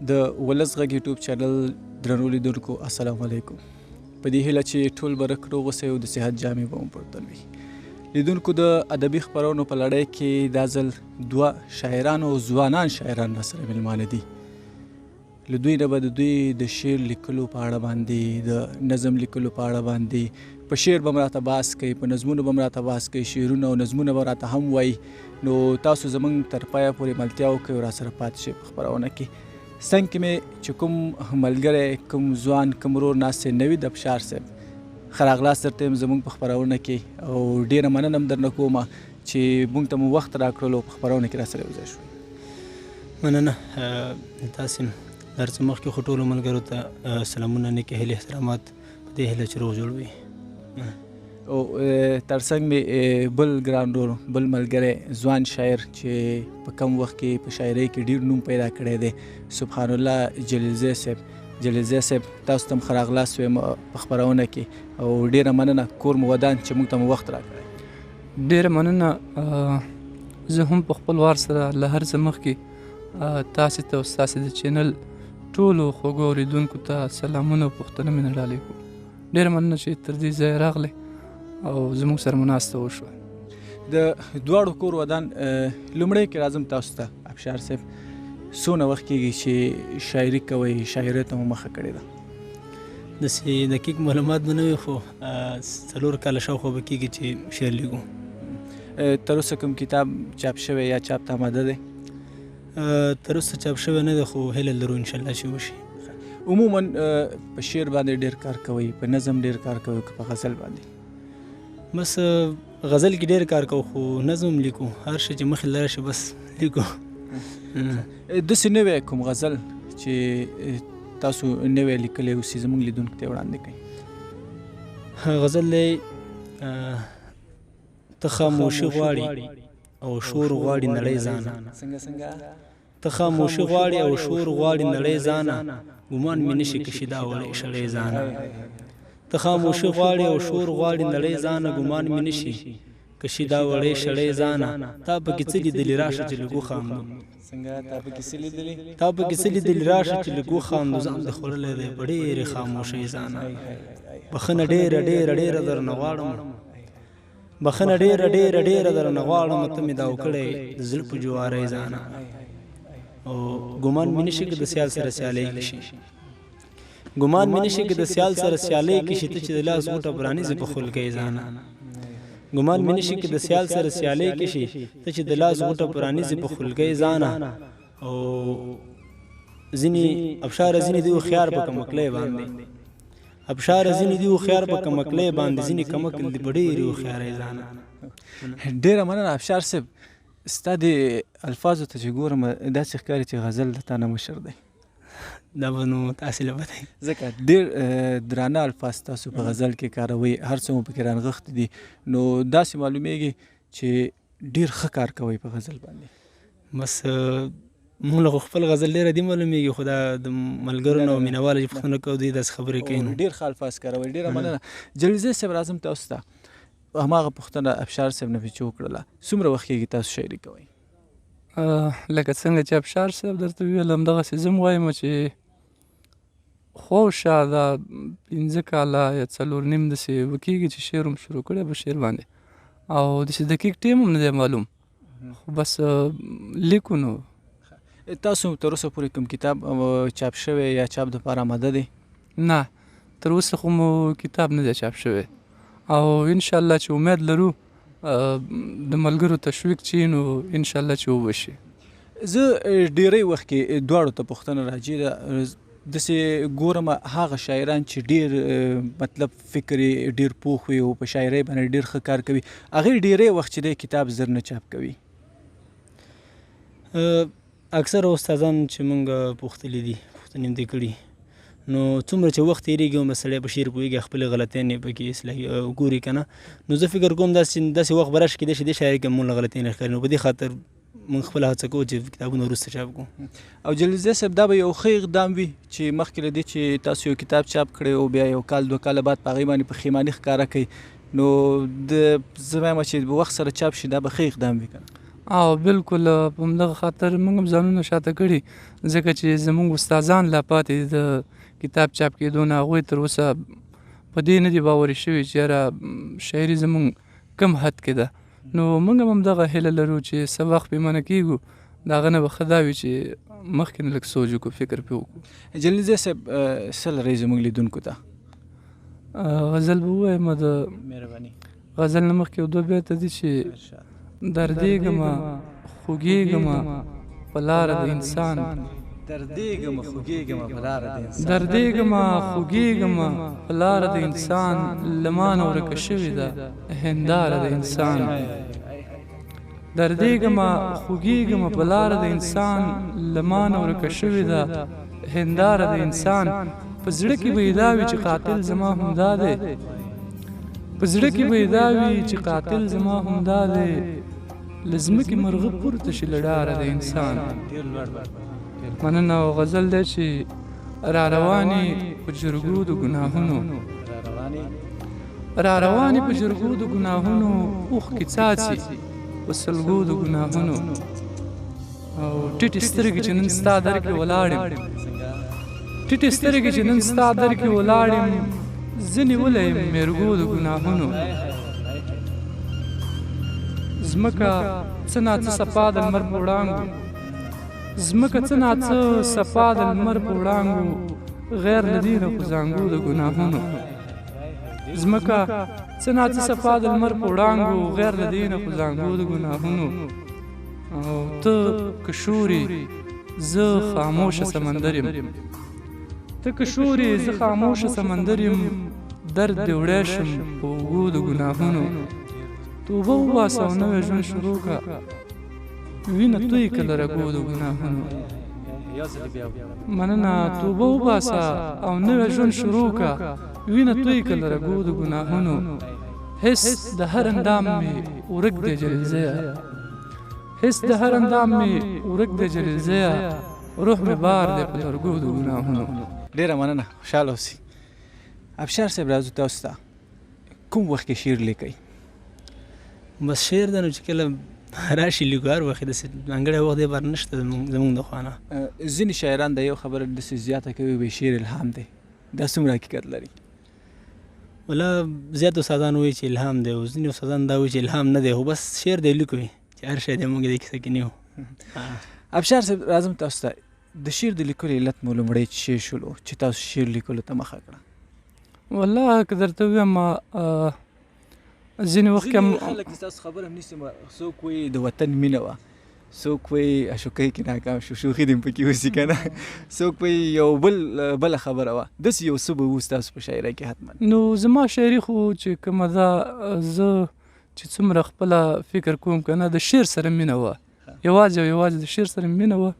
د ولس غږ یوټیوب چینل درنو لیدونکو السلام علیکم. په دې هیله چې ټول به روغ اوسئ او د صحت جامې به مو پر تن وي. لیدونکو د ادبي خپرونو په لړۍ کې دا ځل دوه شاعران او ځوانان شاعران راسره مېلمانه دي. له دوی نه به د دوی د شعر لیکلو په اړه باندې، د نظم لیکلو په اړه باندې، په شعر به م راته بحث کوي، په نظمونو به م راته بحث کوي، شعرونه او نظمونه به راته هم وایي. نو تاسو زموږ تر پایه پورې ملتیا وکړئ او راسره پاتې شئ په خپرونه کې. څنګ کې مې چې کوم ملګری، کوم ځوان، کوم ورور ناست دی نوید ابشار صاحب، ښه راغلاست درته یم زموږ په خپرونه کې او ډېره مننه هم درنه کومه چې موږ ته مو وخت راکړلو په خپرونه کې راسره یوځای شوئ. مننه تاسې هر څه مخکې خو ټولو ملګرو ته سلامونه، نیکې هیلې، احترامات په دې هیله چې روغ جوړ وي. او تر څنګ مې بل ګران ورور، بل ملګری، ځوان شاعر چې په کم وخت کې په شاعرۍ کې ډېر نوم پیدا کړی دی، سبحان الله جلیلزی صاحب. جلیلزی صاحب تاسو ته هم ښه راغلاست وایم په خپرونه کې او ډېره مننه کور مو ودان چې موږ ته مو وخت راکړی. ډېره مننه. زه هم په خپل وار سره له هر څه مخکې تاسې ته او ستاسې د چینل ټولو خوږو اورېدونکو ته سلامونه او پوښتنه مې نه ډالۍ کوم. ډېره مننه چې تر دې ځایه راغلی او زموږ سره مناسته وشوه. د دواړو کور ودان لومړی کې راځم تاسو ته ابشار صاحب، څونه وخت کېږي چې شاعري کوئ، شاعرۍ ته مو مخه کړې ده؟ داسې دقیق معلومات به نه وي خو 4 کاله شاوخوا به کېږي چې شعر لیکو. تر اوسه کوم کتاب چاپ شوی یا چاپ ته آماده دی؟ تر اوسه چاپ شوی نه دی خو هیله لرو انشاءالله چې وشي. عموما په شعر باندې ډېر کار کوئ، په نظم ډېر کار کوئ که په غزل باندې؟ بس غزل کې ډېر کار کوو خو نظم لیکو، هر شی چې مخې له راشي بس لیکو. داسې نوی کوم غزل چې تاسو نوی لیکلی اوسي زموږ لیدونکو ته وړاندې کړئ؟ غزل دی ته خاموشي غواړي او شور غواړي نړۍ ځانه. څنګه ته خاموشي غواړي او شور غواړي نړۍ ځانه، ګمان مې نشي کشي دا وړی شړۍ ځانه. ته خاموشي غواړي او شور غواړي نړۍ ځانه، ګمان مې نشي کشي دا وړی شړۍ ځانه. تا پکې څه لیدلي راشه چې لږو خاندو. څنګه تا پکې څه لیدلي؟ تا پکې څه لیدلي راشه چې لږو خاندو، ځان دې خوړلی دی په ډېرې خاموشۍ ځانه. بخښنه ډېره ډېره ډېره درنه غواړم، بخښنه ډېره ډېره ډېره درنه غواړم، ته مې دا وکړی د زړه په جوارۍ ځانه. او ګمان مې نشي که د سیال سره سیالۍ کشي، ګمان مې نشي که د سیال سره سیالۍ کشي، ته چې د لاس غوټه پرانیزې په خلکۍ ځانه. ګمان مې نشي که د سیال سره سیالۍ کشي، ته چې د لاس غوټه پرانیزې په خلکۍ ځانه. او ځینې ابشاره ځینې دی هوښیار په کمکلۍ باندې، ابشاره ځینې دی هوښیار په کمکلۍ باندې، ځینې کمکل دی په ډېرې هوښیارۍ ځانه. ډېره مننه ابشار صاحب. ستا د الفاظو ته چې ګورم داسې ښکاري چې غزل د تا نه مشر دی. دا به نو تاسې له بده ځکه ډېر درانه الفاظ تاسو په غزل کې کاروئ، هر څه مو پکې رانغښتي دي، نو داسې معلومیږي چې ډېر ښه کار کوئ په غزل باندې. بس موږ له خپل غزل ډېره دي معلومیږي، خو دا د ملګرو نه او مینهوالو چې پوښتنه کوو دوی داسې خبرې کوي نو ډېر ښه الفاظ کاروئ. ډېره مننه. جلیلزی صاحب راځم تاسو ته، هماغه پوښتنه ابشار صاحب نه مې چې وکړله، څومره وخت کېږي تاسو شاعري کوئ؟ لکه څنګه چې ابشار صاحب درته وویل همدغسې زه هم وایم چې خواوشا دا 5 کاله یا 4.5 داسې وکېږي چې شعر هم شروع کړی په شعر باندې، او داسې دقیق ټیم هم نه دی معلوم، خو بس لیکو. نو تاسو تر اوسه پورې کوم کتاب چاپ شوی یا چاپ دپاره آماده دی؟ نه، تر اوسه خو مو کتاب نه دی چاپ شوی او انشاءالله چې امید لرو د ملګرو تشویق چې نو انشاءالله چې وبشي. زه ډېری وخت کې دواړو ته پوښتنه راځي ده، داسې ګورم هغه شاعران چې ډېر مطلب فکر یې ډېر پوخ وي او په شاعرۍ باندې ډېر ښه کار کوي، هغوی ډېری وخت چې دی کتاب زر نه چاپ کوي. اکثره استادان چې موږ پوښتلي دي، پوښتنې هم دې کړي، نو څومره چې وخت تېرېږي او سړی په شعر پوهېږي، خپلې غلطیانې پکې اصلاحي ګوري که نه، نو زه فکر کوم داسې وخت به راشي کېدای شي دې شاعرۍ کې موږ له غلطیانې ښکاري، نو په دې خاطر موږ خپله هڅه کوو چې کتابونه وروسته چاپ کړو. او جلیلزی صاحب دا به یو ښه اقدام وي چې مخکې له دې چې تاسو یو کتاب چاپ کړی او بیا 1 کال 2 کاله بعد په هغې باندې پښیماني ښکاره کوي، نو زه وایم چې وخت سره چاپ شي دا به ښه اقدام وي که نه؟ او بالکل په همدغه خاطر موږ هم ځانونه شاته کړي ځکه چې زموږ استادان لا پاتې د کتاب چاپ کېدو نه هغوی تر اوسه په دې نه دي باوري شوي چې یاره شاعري زموږ کم حد کې ده. نو موږ هم همدغه هیله لرو چې څه وخت پیمانه کېږو د هغه نه به ښه دا وي چې مخکې نه لږ سوچ وکړو فکر پرې وکړو. جلیل صاحب څه لرئ زموږ لیدونکو ته؟ غزل به ووایم د مهرباني. غزل نه مخکې یو دوه بیته دي چې دردېږمه خوږېږمه په لاره د انسان دردېږمه خوږېږمه په لاره د انسان دردېږمه خوږېږمه په لاره د انسان له مانه ورکه شوې ده هنداره د انسان دردېږمه خوږېږمه په لاره د انسان له مانه ورکه شوې ده هنداره د انسان په زړه کې به یې دا وي چې قاتل زما همدا دی په زړه کې به یې دا وي چې قاتل زما همدا دی له ځمکې مرغه پورته شي له ډاره د انسان. مننه. او غزل دی چې را روانې په جرګو د ګناهونو را روانې په جرګو د ګناهونو اوښکې څاڅي په سلګو د ګناهونو او ټیټې سترګې چې نن ستا در کې ولاړ یم ټیټې سترګې چې نن ستا در کې ولاړ یم زه نیولی یم میرګو د ګناهونو ځمکه څه ناڅه صفا د لمر په وړانګو ځمکه څه ناڅه صفا د لمر په وړانګو غیر له دې نه خو زانګو د ګناهونو ځمکه څه ناڅه صفا د لمر په وړانګو غیر له دې نه خو زانګو د ګناهونو او ته که شورې زه خاموشه سمندر یم ته که شورې زه خاموشه سمندر یم درد دې وړی شم په اوږو د ګناهونو توبه وباسه او نوی ژوند شروع که وینه توی که له رګو د ګناهونو مننه. توبه وباسه او نوی ژوند شروع که وینه توی که له رګو د ګناهونو حس د هر اندام مې ورک دی جلیل ضیا حس د هر اندام مې ورک دی جلیل ضیا روح مې بار دی په لرګو د ګناهونو. ډېره مننه. خوشحاله اوسئ. ابشار صاحب راځو تاسو ته کوم وخت کې شعر لیکئ؟ بس شعر ده نو چې کله راشي لیکو هر وخت داسې ځانګړی وخت دی بار نشته زموږ د خوا نه. ځینې شاعران د یو خبره داسې زیاته کوي وایي شعر الهام دی. دا څومره حقیقت لري؟ ولا زیات استادان وایي چې الهام دی او ځینې استادان دا وایي چې الهام نه دی خو بس شعر دی لیکو چې هر شی دی موږ دې کیسه کې نه یو. ابشار صاحب راځم تاسو ته د شعر د لیکلو علت مو لومړی څه شولو چې تاسو شعر لیکلو ته مخه کړه؟ والله که درته ووایم ځینې وخت کې خلک ستاسو خبره هم نیسي څوک وایي د وطن مینه وه څوک وایي اشوکۍ کې ناکام شو شوخي دې پکې اوسي که نه څوک وایي یو بله خبره وه داسې یو څه به و ستاسو په شاعرۍ کې حتما. نو زما شاعري خو چې کومه ده زه چې څومره خپله فکر کوم که نه د شعر سره مینه وه یوازې او یوازې د شعر سره مینه وه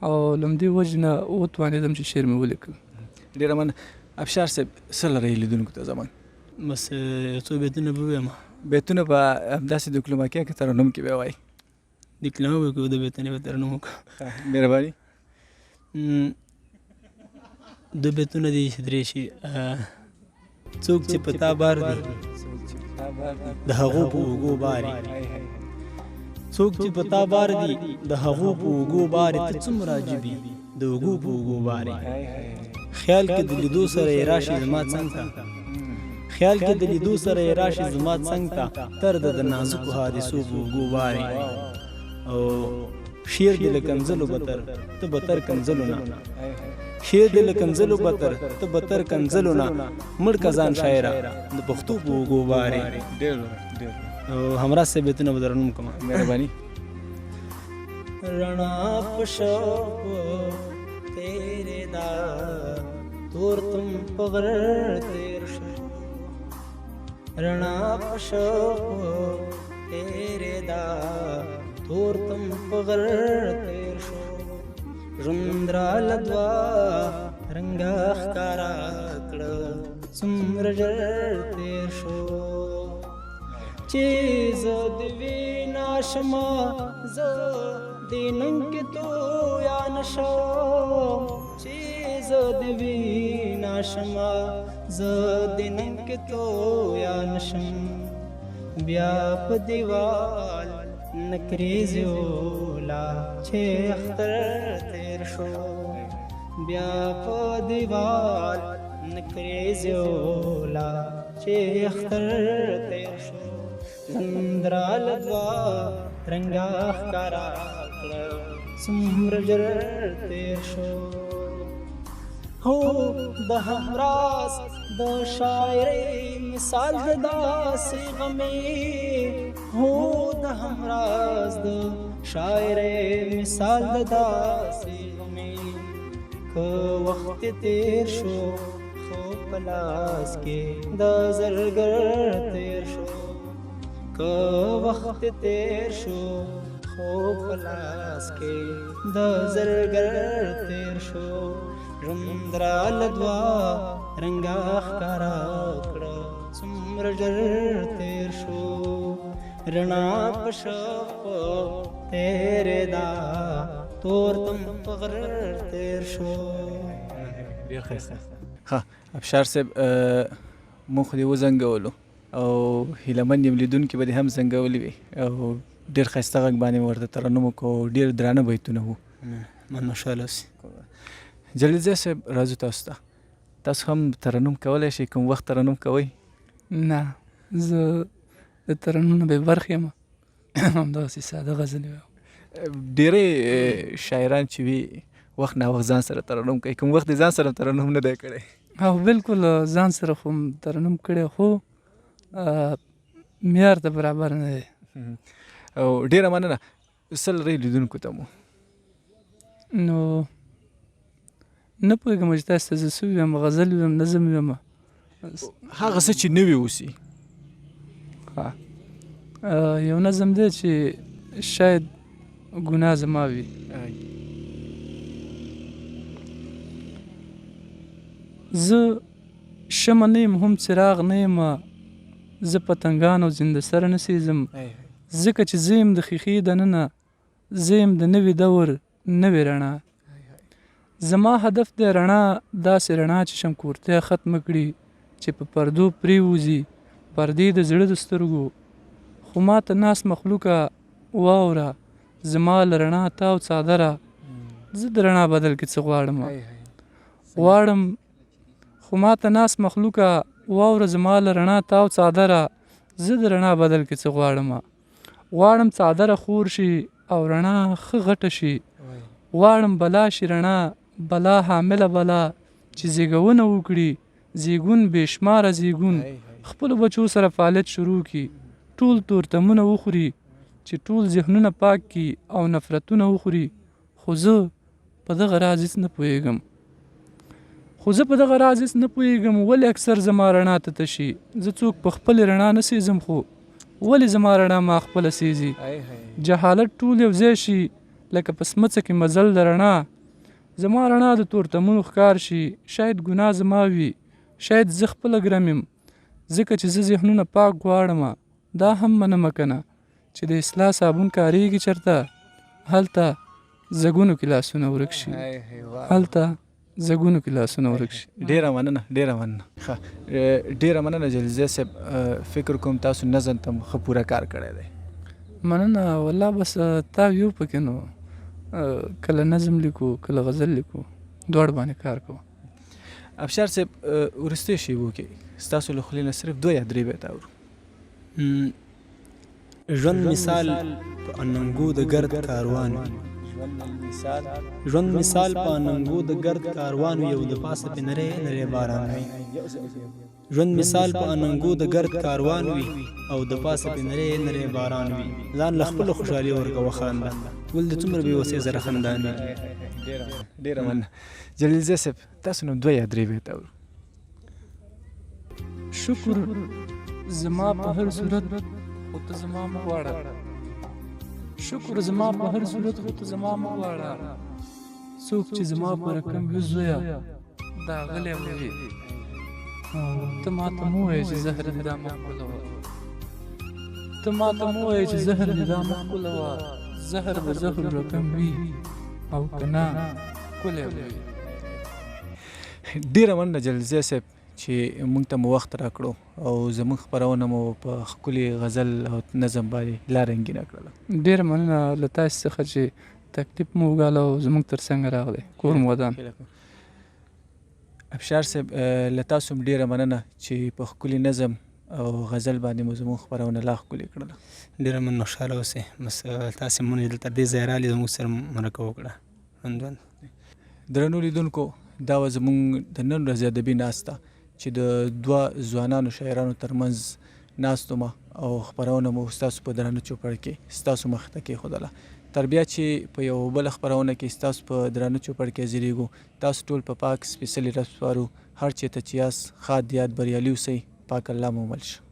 او له همدې وجې نه وتوانېدم چې شعر مې ولیکم. ډېره مننه. ابشار صاحب څه لرئ لیدونکو ته زموږ؟ بس یو څو بیتونه به ووایم. بیتونه به همداسې دیکلوماکیه کې ترنم کې به وایي؟ دیکلمه به وکړو د بیتونه به ترنم وکړو. مهرباني. دوه بیتونه دي چې درې شي. څوک چې په تا بار دي د هغو په اوږو باري څوک چې په تا بار دي د هغو په اوږو باري ته څومره عجیبي د اوږو په اوږو باري خیال کې د لیدو سره یې راشي زما څنګ ته خیال کې د لیدو سره یې راشي زما څنګ ته تر د نازکو حادثو په اوږو باري او شعر دې له کنځلو بتر ته بتر کنځلو نه شعر دې له کنځلو بتر ته بتر کنځلو نه مړ کزان شاعره د پښتو په اوږو باري. او همرا سے بیتونه به درنم کومه. مهرباني. رڼا په شوق تیرې دا تور تم په غر تیر شو رڼا په شوق تیرې دا تور تم په غر تیر شو ژوند راله دوه رنګه ښکارا کړه څومره ژر تیر شو چې زه د وینا شمه زه د نن کې تو یا نشم چې زه د وینا شمه زه د نن کې تو یا نشم بیا په دیوال نکریزیولا چې اختر تیر شو بیا په دیوال نکریزیولا چې اختر تیر شو زندرال دوا رنگا ښکارا کړه څومره ژر تیر شو هو د همراز د شاعرۍ مثال د داسې غمې هو د همراز د شاعرۍ مثال د داسې غمې که وخت تیر شو خو په لاس کې د زرګر تیر شو که وخت تیر شو خو په لاس کې د زرګر تیر شو ژوندرال دوا رنګا ښکارا کړه څومره ژر تیر شو رڼا په شپ تیرې دا تور تم په غر تیر شو. ډېر ښایسته. ښه ابشار صاحب موږ خو دې وزنګولو او هیله من یم لیدونکي به دې هم زنګولي وي او ډېر ښایسته غږ باندې ورته ترنم وکړو ډېر درانه بیتونه وو. مننه ښه سي. جلیل صاحب راځو تاسو ته تاسو هم ترنم کولی شئ کوم وخت ترنم کوئ؟ نه زه د ترنم نه بې برخې یم همداسې ساده غزلې وایم. ډېری شاعران چې وي وخت ناوخت ځان سره ترنم کوي کوم وخت ځان سره ترنم نه دی کړی؟ او بالکل ځان سره خو ترنم کړی خو معیار ته برابر نه دی. او ډېره مننه. څه لرئ لیدونکو ته مو؟ نو نه پوهېږم چې تاسو ته زه څه ویم غزل ویم نظم ویم هغه څه چې نوي اوسي. یو نظم دی چې شاید ګناه زما وي. زه شمع نه یم هم څراغ نه یم زه پتنګان او زنده سره نه سېزم ځکه چې زه یم د ښیښې دننه زه یم د نوي دور نوې رڼا زما هدف دی رڼا داسې رڼا چې شمکورتیا ختمه کړي چې په پردو پرېوځي پردې د زړه د سترګو خو ما ته ناس مخلوقه واوره زما له رڼا تاو څادره زه د رڼا بدل کې څه غواړم خو ما ته ناس مخلوقه واوره زما له رڼا تاو څادره زه د رڼا بدل کې څه غواړم څادره خور شي او رڼا ښه غټه شي غواړم بلا شي رڼا بلا حامله بلا چې زیږونه وکړي زیږون بې شماره زیږون خپلو بچو سره فعالیت شروع کړي ټول تورتمونه وخوري چې ټول ذهنونه پاک کړي او نفرتونه وخوري خو زه په دغه راز هېڅ نه پوهېږم ولې اکثر زما رڼا ته تشي زه څوک په خپلې رڼا نه سېزم خو ولې زما رڼا ما خپله سېزي جهالت ټول یو ځای شي لکه په سمڅه کې مزل د رڼا زما رڼا د تورتمونو ښکار شي شاید ګناه زما وي شاید زه خپله ګرم یم ځکه چې زه ذهنونه پاک غواړم دا هم منمه که نه چې د اصلاح صابون کارېږي چېرته هلته زګونو کې لاسونه ورک شي ډېره مننه ډېره مننه جلیل صاحب فکر کوم تاسو نظم ته ښه پوره کار کړی دی. مننه والله بس تا یو پکې نو کله نظم لیکو کله غزل لیکو دواړه باندې کار کوو. ابشار صاحب وروستیو شیبو کې ستاسو له خولې نه صرف 2 یا 3 بیت اورو. ژوند مثال په اننګو د ګرد کاروان وي ژوند مثال په اننګو د ګرد کاروان وي او د پاسه پې نری نری باران وي ژوند مثال په اننګو د ګرد کاروان وي او د پاسه پې نری نری باران وي ځان له خپله خوشحالي ورکه وخانده ول د څومره بې وسې زره خندان وي. ډېره مننه جلیل صاحب تاسو نو 2 یا 3 بیت اورو. شکر زما په هر صورت خو ته زما مه غواړه شکر زما په هر صورت خو ته زما مه غواړه څوک چې زما په رقم وي زویه دا غلی به وي ته ماته مه وایې چې زهر دې دا مه ښکلوه زهر د زهر رقم وي او که نه ښکلی به وي. ډېره مننه جلیل صاحب چې موږ ته مو وخت راکړو او زموږ خپرونه مو په ښکلي غزل او نظم باندې لار رنګینه کړله. ډېره مننه له تاسې څخه چې تکلیف مو وګاله او زموږ تر څنګه راغلی کور مو ودان. ابشار صاحب له تاسو هم ډېره مننه چې په ښکلي نظم او غزل باندې مو زموږ خپرونه لا ښکلې کړله. ډېره مننه، خوشحاله اوسئ. بس تاسې مونږ دلته دې ځای رالي زموږ سره مرکه وکړه. درنو لیدونکو، دا وه زموږ د نن ورځې ادبي ناسته چې د دوه ځوانانو شاعرانو ترمنځ ناست ومه او خپرونه مو ستاسو په درانه چوپړ کې ستاسو مخې ته کېښودله. تر بیا چې په یو بله خپرونه کې ستاسو په درانه چوپړ کې حاضرېږو، تاسو ټول په پاک سپېڅلي رب سپارو. هر چېرته چې یاست ښاد یاد بریالي اوسئ. پاک الله مو مل شه.